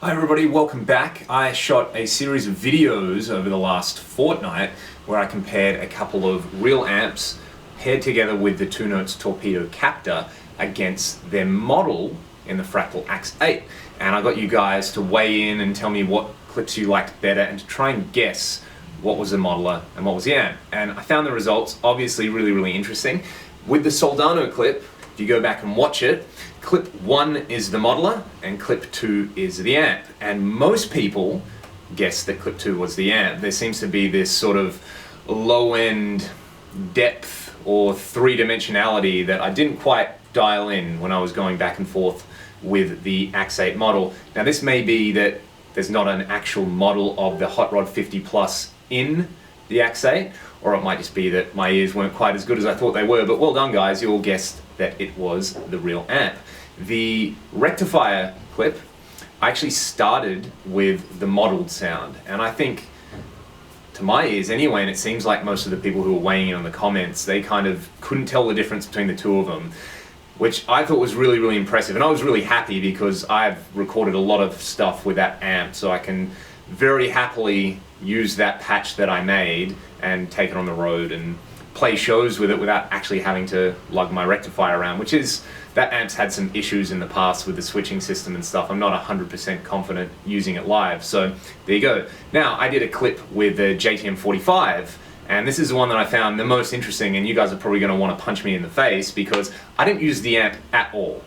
Hi everybody, welcome back. I shot a series of videos over the last fortnight where I compared a couple of real amps paired together with the 2 Notes torpedo captor against their model in the Fractal AX8. And I got you guys to weigh in and tell me what clips you liked better and to try and guess what was the modeler and what was the amp. And I found the results obviously really interesting. With the Soldano clip, if you go back and watch it, clip 1 is the modeler and clip 2 is the amp. And most people guessed that clip 2 was the amp. There seems to be this sort of low-end depth or three-dimensionality that I didn't quite dial in when I was going back and forth with the AX8 model. Now this may be that there's not an actual model of the Hot Rod 50 Plus in the AX8, or it might just be that my ears weren't quite as good as I thought they were, but well done guys, you all guessed that it was the real amp. The rectifier clip, I actually started with the modeled sound, and I think, to my ears anyway, and it seems like most of the people who were weighing in on the comments, they kind of couldn't tell the difference between the two of them, which I thought was really impressive. And I was really happy because I've recorded a lot of stuff with that amp, so I can very happily use that patch that I made and take it on the road and play shows with it without actually having to lug my rectifier around, which is, that amp's had some issues in the past with the switching system and stuff. I'm not 100% confident using it live, so there you go. Now, I did a clip with the JTM 45, and this is the one that I found the most interesting, and you guys are probably going to want to punch me in the face because I didn't use the amp at all.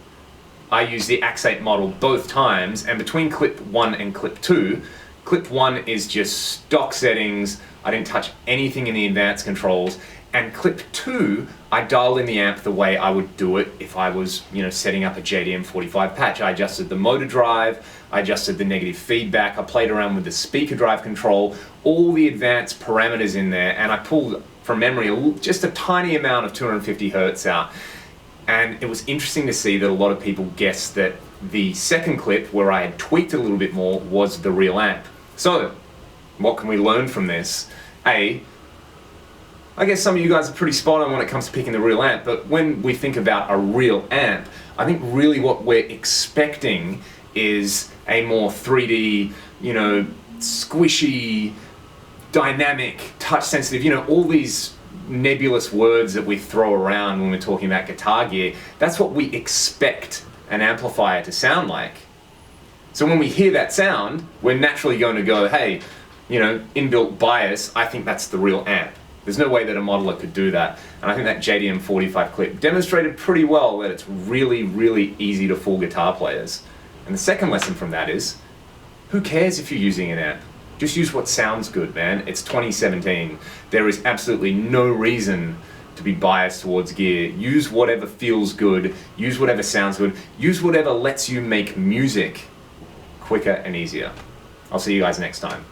I used the AX8 model both times, and between clip 1 and clip 2, clip 1 is just stock settings. I didn't touch anything in the advanced controls. And clip 2, I dialed in the amp the way I would do it if I was, setting up a JDM 45 patch. I adjusted the motor drive, I adjusted the negative feedback, I played around with the speaker drive control, all the advanced parameters in there, and I pulled from memory just a tiny amount of 250 Hertz out. And it was interesting to see that a lot of people guessed that the second clip, where I had tweaked it a little bit more, was the real amp. So, what can we learn from this? I guess some of you guys are pretty spot on when it comes to picking the real amp, but when we think about a real amp, I think really what we're expecting is a more 3D, squishy, dynamic, touch sensitive, all these nebulous words that we throw around when we're talking about guitar gear. That's what we expect an amplifier to sound like. So when we hear that sound, we're naturally going to go, hey, inbuilt bias, I think that's the real amp. There's no way that a modeler could do that. And I think that JDM 45 clip demonstrated pretty well that it's really easy to fool guitar players. And the second lesson from that is, who cares if you're using an amp? Just use what sounds good, man. It's 2017. There is absolutely no reason to be biased towards gear. Use whatever feels good, use whatever sounds good, use whatever lets you make music quicker and easier. I'll see you guys next time.